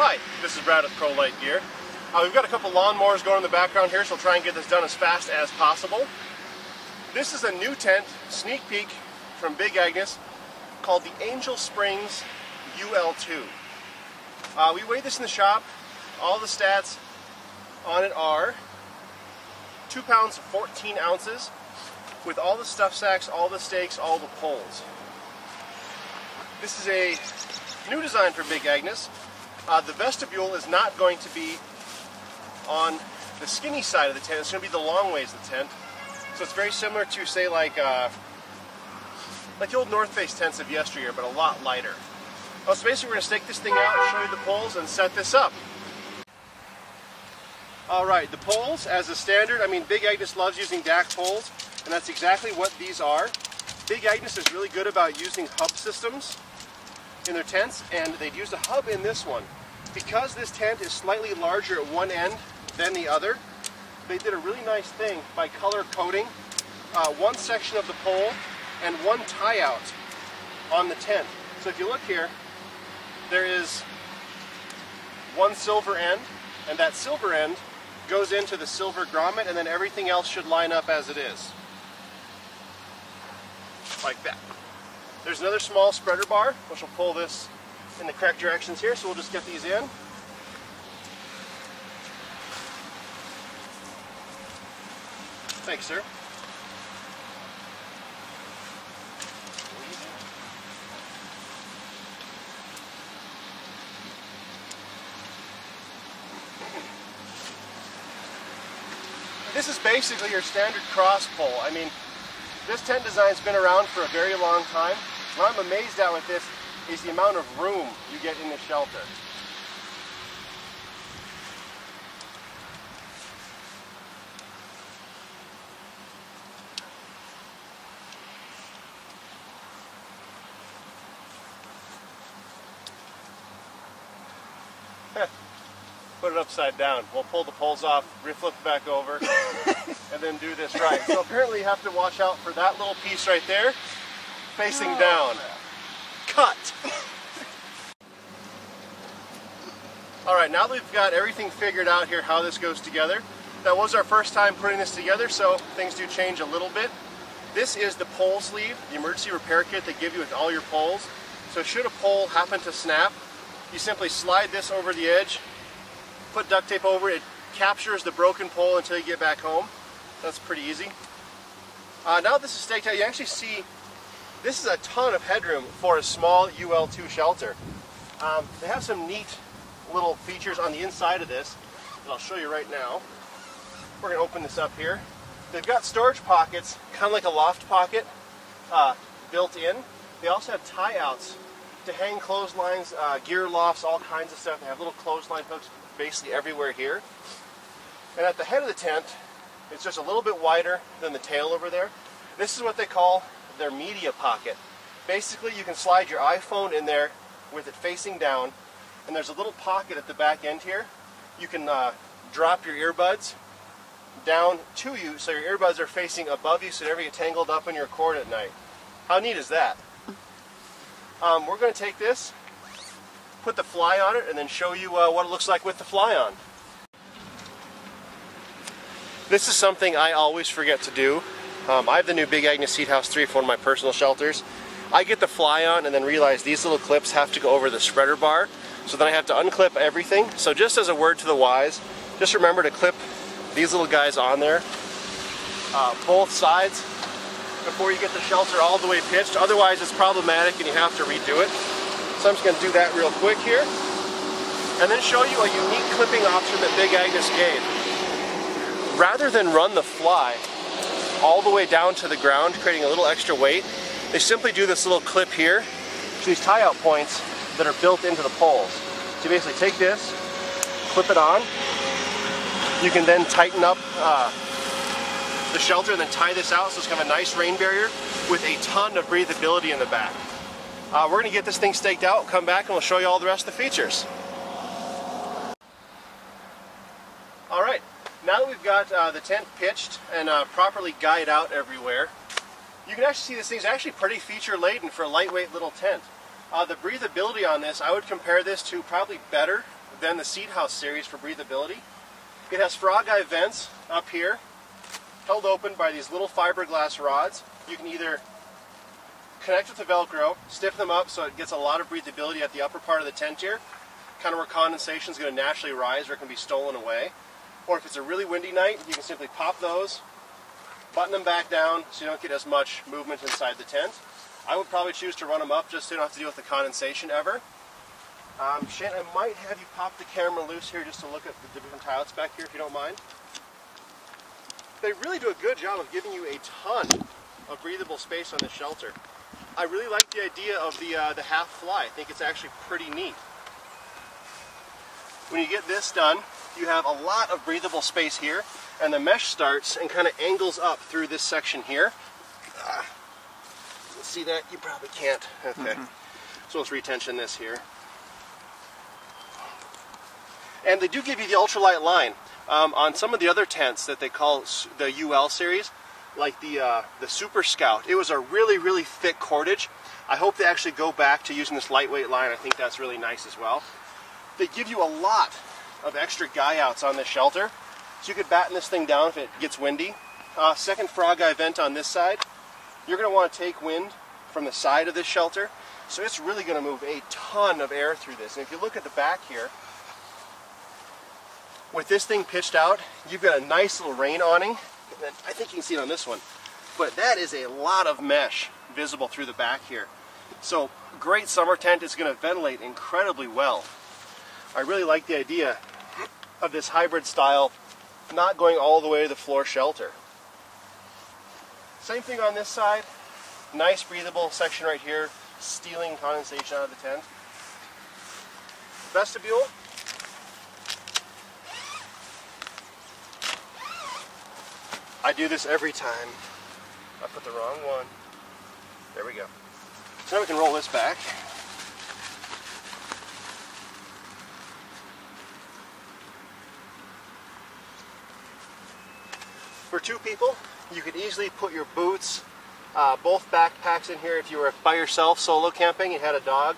Hi, this is Brad with Pro Light Gear. We've got a couple lawnmowers going in the background here, so we'll try and get this done as fast as possible. This is a new tent, sneak peek from Big Agnes, called the Angel Springs UL2. We weighed this in the shop. All the stats on it are 2 pounds 14 ounces with all the stuff sacks, all the stakes, all the poles. This is a new design for Big Agnes. The vestibule is not going to be on the skinny side of the tent. It's going to be the long ways of the tent. So it's very similar to, say, like the old North Face tents of yesteryear, but a lot lighter. So basically we're going to stake this thing out, show you the poles, and set this up. Alright, the poles, as a standard, Big Agnes loves using DAC poles, and that's exactly what these are. Big Agnes is really good about using hub systems in their tents, and they'd use a hub in this one. Because this tent is slightly larger at one end than the other, they did a really nice thing by color coding one section of the pole and one tie out on the tent. So if you look here, there is one silver end, and that silver end goes into the silver grommet, and then everything else should line up as it is. Like that. There's another small spreader bar, which will pull this in the correct directions here, so we'll just get these in. Thanks, sir. This is basically your standard cross pole. This tent design's been around for a very long time. What I'm amazed at with this is the amount of room you get in the shelter. Put it upside down. We'll pull the poles off, reflip it back over, and then do this right. So apparently you have to watch out for that little piece right there, facing down. Cut! Alright, now that we've got everything figured out here, how this goes together, that was our first time putting this together, so things do change a little bit. This is the pole sleeve, the emergency repair kit they give you with all your poles. So should a pole happen to snap, you simply slide this over the edge, put duct tape over it, it captures the broken pole until you get back home. That's pretty easy. Now this is staked out, you actually see this is a ton of headroom for a small UL2 shelter. They have some neat little features on the inside of this that I'll show you right now. We're going to open this up here. They've got storage pockets, kind of like a loft pocket, built in. They also have tie-outs to hang clotheslines, gear lofts, all kinds of stuff. They have little clothesline hooks basically everywhere here. And at the head of the tent, it's just a little bit wider than the tail over there. This is what they call their media pocket. Basically, you can slide your iPhone in there with it facing down, and there's a little pocket at the back end here. You can drop your earbuds down to you, so your earbuds are facing above you so they never get tangled up in your cord at night. How neat is that? We're going to take this, put the fly on it, and then show you what it looks like with the fly on. This is something I always forget to do. I have the new Big Agnes Seat House 3 for one of my personal shelters. I get the fly on and then realize these little clips have to go over the spreader bar, so then I have to unclip everything. So just as a word to the wise, just remember to clip these little guys on there, both sides, before you get the shelter all the way pitched. Otherwise it's problematic and you have to redo it. So I'm just going to do that real quick here, and then show you a unique clipping option that Big Agnes gave. Rather than run the fly all the way down to the ground, creating a little extra weight, they simply do this little clip here to these tie-out points that are built into the poles. So you basically take this, clip it on. You can then tighten up the shelter and then tie this out, so it's kind of a nice rain barrier with a ton of breathability in the back. We're going to get this thing staked out, come back, and we'll show you all the rest of the features. Alright, now that we've got the tent pitched and properly guyed out everywhere, you can actually see this thing's actually pretty feature laden for a lightweight little tent. The breathability on this, I would compare this to probably better than the Seed House series for breathability. It has frog eye vents up here, held open by these little fiberglass rods. You can either connect with the Velcro, stiffen them up so it gets a lot of breathability at the upper part of the tent here, kind of where condensation is going to naturally rise or it can be stolen away. Or if it's a really windy night, you can simply pop those, button them back down so you don't get as much movement inside the tent. I would probably choose to run them up just so you don't have to deal with the condensation ever. Shane, I might have you pop the camera loose here just to look at the different tile-outs back here if you don't mind. They really do a good job of giving you a ton of breathable space on this shelter. I really like the idea of the half fly. I think it's actually pretty neat. When you get this done, you have a lot of breathable space here, and the mesh starts and kind of angles up through this section here. See that? You probably can't. Okay. So let's retension this here. And they do give you the ultralight line. On some of the other tents that they call the UL series, like the Super Scout, it was a really, really thick cordage. I hope they actually go back to using this lightweight line. I think that's really nice as well. They give you a lot of extra guy outs on this shelter, so you could batten this thing down if it gets windy. Second frog eye vent on this side. You're going to want to take wind from the side of this shelter, so it's really going to move a ton of air through this. And if you look at the back here, with this thing pitched out, you've got a nice little rain awning. And I think you can see it on this one, but that is a lot of mesh visible through the back here. So great summer tent. It's going to ventilate incredibly well. I really like the idea of this hybrid style, not going all the way to the floor shelter. Same thing on this side. Nice breathable section right here, stealing condensation out of the tent. Vestibule. I do this every time. I put the wrong one. There we go. So now we can roll this back. For two people, you could easily put your boots, both backpacks in here if you were by yourself solo camping and had a dog.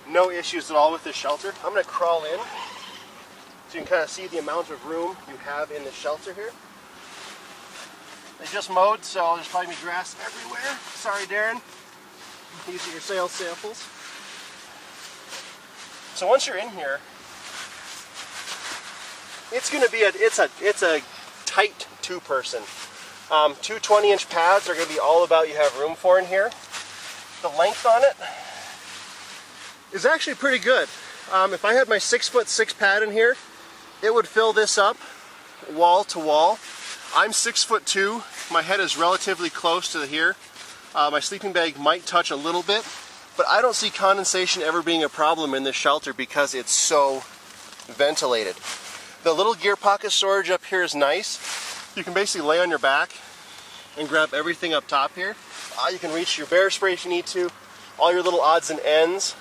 No issues at all with this shelter. I'm going to crawl in so you can kind of see the amount of room you have in the shelter here. They just mowed, so there's probably grass everywhere. Sorry, Darren. These are your sales samples. So once you're in here, it's going to be it's a tight two-person. Two 20-inch pads are going to be all about you have room for in here. The length on it is actually pretty good. If I had my 6'6" pad in here, it would fill this up wall to wall. I'm 6'2". My head is relatively close to here. My sleeping bag might touch a little bit, but I don't see condensation ever being a problem in this shelter because it's so ventilated. The little gear pocket storage up here is nice. You can basically lay on your back and grab everything up top here. You can reach your bear spray if you need to, all your little odds and ends.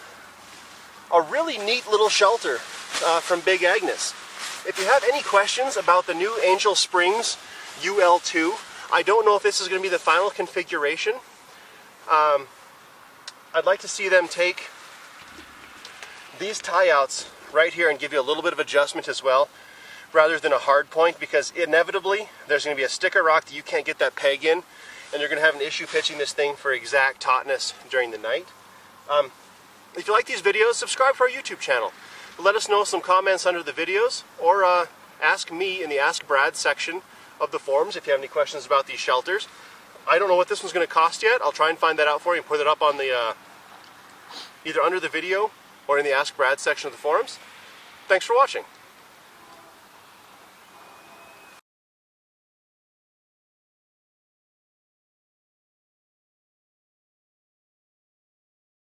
A really neat little shelter from Big Agnes. If you have any questions about the new Angel Springs UL2, I don't know if this is going to be the final configuration. I'd like to see them take these tie-outs right here and give you a little bit of adjustment as well, rather than a hard point, because inevitably there's going to be a sticker rock that you can't get that peg in, and you're going to have an issue pitching this thing for exact tautness during the night. If you like these videos, subscribe to our YouTube channel. Let us know some comments under the videos, or ask me in the Ask Brad section of the forums if you have any questions about these shelters. I don't know what this one's going to cost yet. I'll try and find that out for you and put it up on the either under the video or in the Ask Brad section of the forums. Thanks for watching.